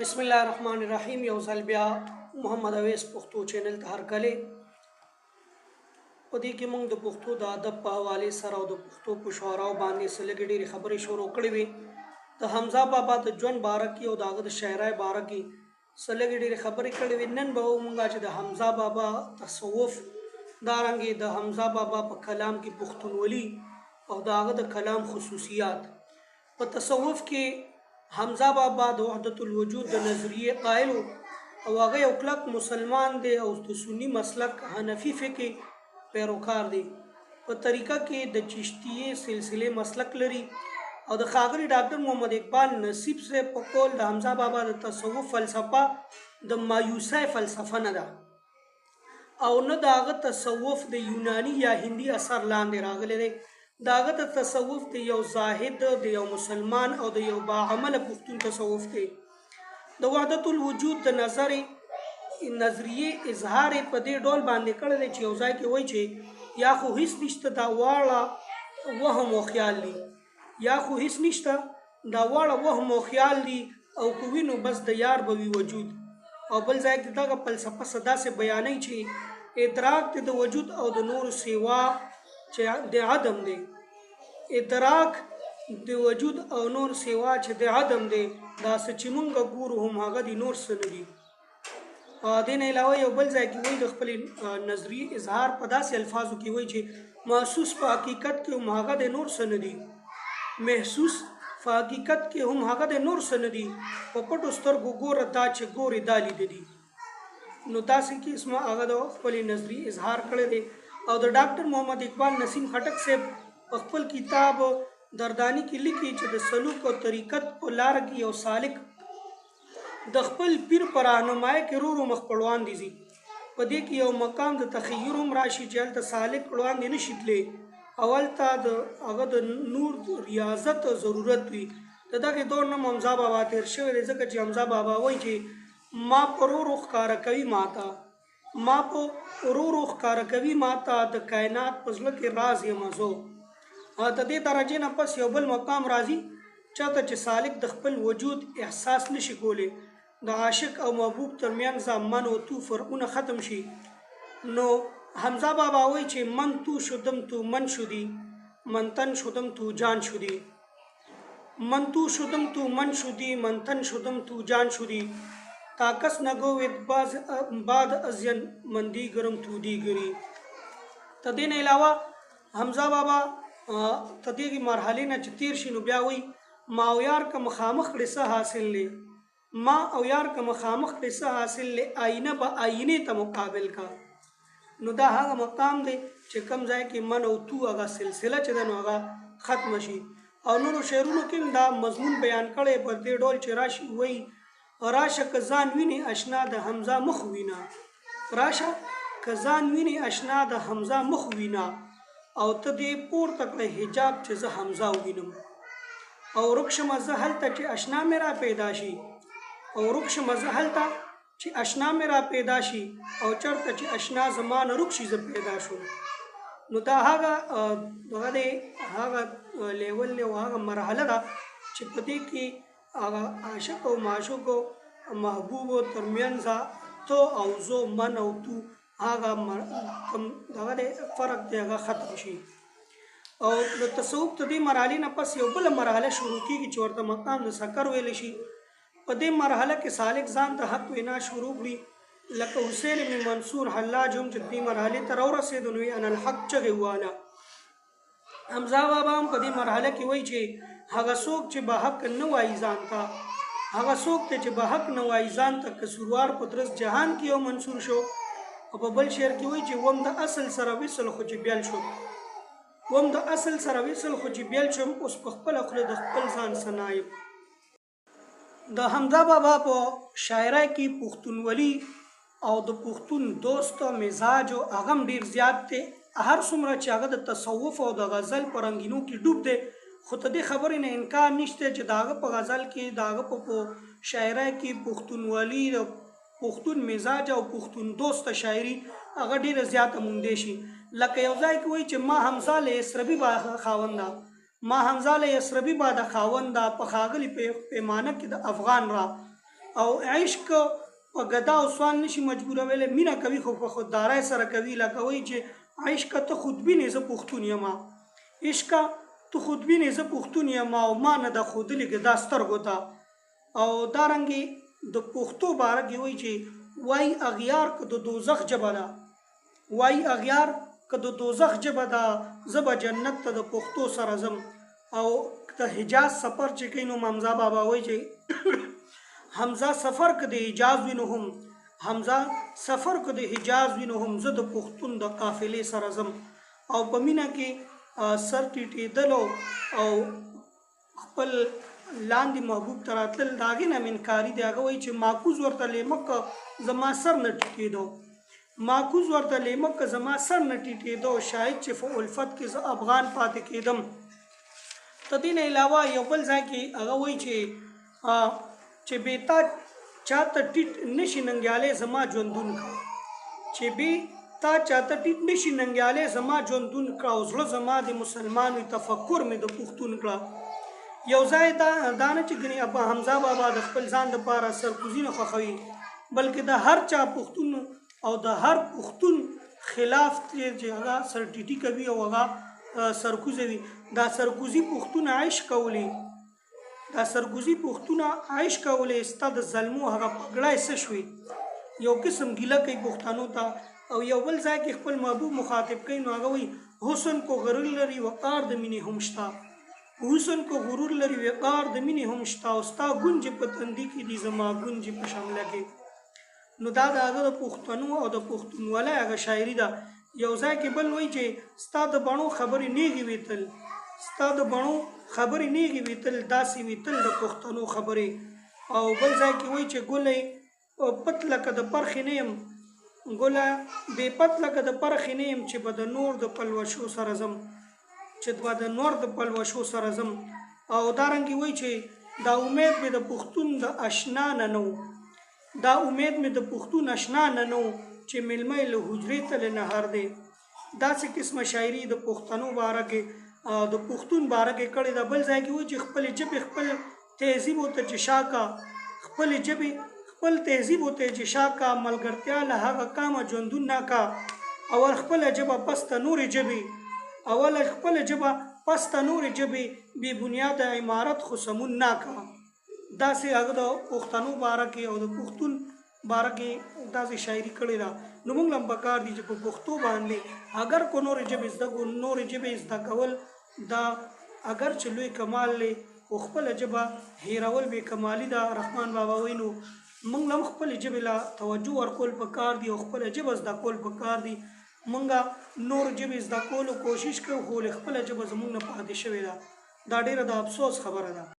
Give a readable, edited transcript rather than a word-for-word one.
बिस्मिल्लाहिर्रहमानिर्रहीम। यौ ځل بیا محمد اویس پښتو چینل ته هرکلی. په دې کې موږ د پښتو د ادب په حوالې سره او د پښتو په شعراو باندې څه لږې ډېرې خبرې شروع کړې وې. د حمزه بابا د ژوند باره کې او د هغه د شاعرۍ باره کې څه لږې ډېرې خبرې کړې وې. نن به وموږ چې د حمزه بابا تصوف، دارنګې د حمزه بابا په کلام کې پښتونولي او د هغه د کلام خصوصیات. په تصوف کې حمزه بابا د وحدت الوجود د نظریې قائل او هغه یو کلک مسلمان دی او د سنی مسلک حنفي فقه پیروکار دی. په طریقه کې د چشتیه سلسله مسلک لري او د ښاغلي ډاکټر محمد اقبال نصیب صاحب په قول د حمزه بابا د تصوف فلسفه د مایوسه فلسفه نه ده او نه د هغه تصوف د یونانی یا هندي اثر لاندې راغلی دی. د هغه د تصوف د یو زاهد، د یو مسلمان او د یو باعمله پښتون تصوف دی. د وحدت الوجود د نظریې اظهار په دې ډول باندې کړی دی چې یو ځای کې وایي چې یا خو هیڅ نشته دا واړه وهم او خیال دی، یا خو هیڅ نشته دا واړه وهم او خیال دی، او که وینو بس د یار به وي وجود. او بل ځای کې دغه فلسفه څه داسې بیانوي چې ادراک د وجود او د نور سیوا چې د عدم دی، ادراک د وجود او نور سیوا چې د عدم دی، دا څه چې مونږ ګورو هم هغه د نور څه نه دي. دې نه علاوه یو بل ځای کې وایي د خپلې نظریې اظهار په داسې الفاظو کې وایي چې محسوس په حقیقت کې هم هغه د نور څه نه دي، محسوس په حقیقت کې هم هغه د نور څه نه دي، په پټو سترګو ګوره دا چې ګورې دا لیده دي. نو داسې قسمه هغه د خپلې نظریې اظهار کړی دی. او د ډاکټر محمد اقبال نسیم خټک صاحب په خپل کتاب دردانی کې لیکي چې د سلوک او طریقت په لار کې یو سالک د خپل پیر پر راهنمایۍ کې رو مخ په وړاندې ځي. په دې کې یو مقام د تخیر هم راشي چې هلته سالک وړاندې نشي تللی، اول ته د هغه د نور ریاضت ضرورت وي. د دغې دور نه حمزه بابا تېر شوی دی، ځکه چې حمزه بابا وایي چې ما په رو ښکاره کوي ماته، ما په ورو ښکاره کوي ماته د کائنات په زړه کې راز یم زه. د دې درجې نه پس یو بل مقام راځي چاته چې سالک د خپل وجود احساس نشي کولی، د عاشق او محبوب ترمیان من او تو فرقونه ختم شي. نو حمزه بابا وایي چې من تو شدم تو من شدی، من تن شدم تو جان شدی، من تو شدم تو من شدی، من تن شدم تو جان شدی، تا کس نگوید بعد ازین من دیگرم تو دیگری. تا دین علاوه حمزه بابا تا دیگی مرحله نه چې تیر شي نو بیا وی ما او یار که مخامخ کړي څه حاصل لی، ما او یار که مخامخ کړي څه حاصل لی، آینه به آینې ته مقابل کا. نو دا هغه مقام دی چې کم ځای کې من او تو هغه سلسله چې ده نو هغه ختم شي. او نورو شعرونو کې دا مضمون بیان کړی په دې ډول چې راشي وی راشه که ځان ویني اشنا د حمزه مخ وینا، راشه که ځان ویني اشنا د حمزه مخ وینا، او ته دې پورته کړه حجاب چې زه حمزه ووینم. او رکشمه زه هلته چې اشنا مې را پیدا شي، او رکشمه زه هلته چې اشنا مې را پیدا شي، او چرته چې اشنا زما نه رک شي زه پیدا شم. نو دا هغه لیول دی او هغه مرحله ده چې په دې کې هغه عاشق او معشوق او محبوب ترمنځ تو او زو من او تو هغه فرق دی هغه ختم شي. او د تصوف د دې مرحلې نه پس یو بله مرحله شروع کېږي چې ورته مقام د سکر ویلی شي. په دې مرحله کې سالک ځان ته حق وینا شروع کړي، لکه حسین بن منصور حلاج هم چې دې مرحلې ته راورسېدو نو انا الحق چغې واله. حمزه بابا هم په دې مرحله کې وایي چې هغه څوک چې به حق نه وایي ځان ته، هغه څوک چې به حق نه وایي ځان ته، قصوروار په درست جهان کې یو منصور شو. او په بل شعر کې وایي چې وم د اصل سره وصل خو چې بیل شو، وم د اصل سره وصل خو چې بیل شم، اوس په خپله خوله د خپل ځان صنایب. د حمزه بابا په شاعرۍ کې پښتونولي او د پښتون دوست مزاج او هغه هم ډېر زیات دی. هر څومره چې هغه د تصوف او د غزل په رنګینو کې ډوب دی، خو ته دې خبرې نه انکار نشته چې د هغه په غزل کې، د هغه په شاعرۍ کې پښتونولي، د پښتون مزاج او پښتون دوست شاعري هغه ډېره زیاته موندی شي. لکه یو ځای کې وایي چې ما حمزه له یسربي خاونده، ما حمزه له یسربي باده خاونده، په ښاغلي پیمانه کې د افغان را، او عشق په ګدا او سوال نشي مجبورولی مینه کوي خو په خوددارۍ سره کوي لکه وایي چې عشقه ته خودبینې زه پښتون یم عشقه ته خودبینې زه پښتون یم او ما نه ده ښودلې ګدا سترګو ته او دارنګې د پښتو باره کې وایي چې وایي اغیار که د دوزخ ژبه ده وایي اغیار که د دوزخ ژبه ده زه به جنت ته د پښتو سره ځم او د حجاز سفر چې کوي نو حمزه بابا وایي چې حمزه سفر که د حجاز وي نو هم حمزه سفر که د حجاز وي نو هم زه د پښتون د قافلې سره ځم او په مینه کې سر ټیټېدلو او خپل لاندې محبوب ته راتلل د هغې نه منکاري دی هغه وایي چې ماکوز ورته لیمک زما سر نه ټیټېدو ماکوز ورته لیمک زما سر نه ټیټېدو شاید چې په الفت کې زه افغان پاتې کېدم د دې نه علاوه یو بل ځای کې هغه وایي چې بې تا چاته ټیټ نشي ننګیالی زما ژوندون کړه چې بې تا چاته ټیټ نشي ننګیالی زما ژوندون کړه او زړه زما د مسلمان وي تفکر مې د پښتون کړه یو ځای دا نه چې ګنې ابا حمزه بابا د خپل ځان دپاره سرکوزي نه خوښوي بلکې د هر چا پښتون او د هر پښتون خلاف چې هغه سرټیټي کوي او هغه سرکوزه وي دا سرکوزي پښتونه عیش کولی دا سرکوزي پښتونه عیش کولی ستا د ظلمو هغه پګړی څه شوي یو قسم ګیله کوي پښتنو ته او یو بل ځای کې خپل محبوب مخاطب کوي نو هغه وایي حسن کو غرور لري وقار د مینې هم شته حسن کو غرور لري وقار د مینې هم شته او ستا ګونجې په تندي کې دي زما ګونجې په شمله کې نو دا د هغه د پښتنو او د پښتونولۍ هغه شاعري ده یو ځای کې بل وایي چې ستا د بڼو خبرې نیغې وي تل ستا د بڼو خبرې نیغې وي تل داسې وي تل د پښتنو خبرې او بل ځای کې وایي چې ګله پت لکه د پرخې نه یم ګله بې پت لکه د پرخې نه یم چې به د نور د پلوشو سره ځم چې به د نور د پلوشو سره ځم او دارنګې وایي چې دا امید مې د پښتون د اشنا نه نه دا امید مې د پښتون اشنا نه نه چې میلمه له حجرې تلې نهر دی داسې قسمه شاعري د پښتنو باره کې د پښتون باره کې کړې ده بل ځای کې وایي چې خپلې ژبې خپل تهذیب ورته چې شا کا خپلې ژبې خپل تهذیب ورته چې شا کا ملګرتیا له هغه کامه ژوندون نه کا اول خپله ژبه پسته نورې ژبې اول خپله ژبه پسته نورې ژبې بې بنیاده عمارت خو سمون نه کا داسې هغه د پښتنو باره کې او د پښتون باره کې داسې شاعري کړې ده نو موږ هم پکار دي چې په پښتو باندې اگر کو نورې ژبې زده کړو نورې ژبې زده کول دا اگر چې لوی کمال دی خو خپله ژبه هېرول بې کمالي ده رحمان بابا وایي نو موږ هم خپلې ژبې له توجه ورکول پکار دي او خپله ژبه زده کول پکار دي موږ نور ژبې زده کولو کوشش کوو خو خپله ژبه زموږ نه پاتې شوې ده دا ډېره د افسوس خبره ده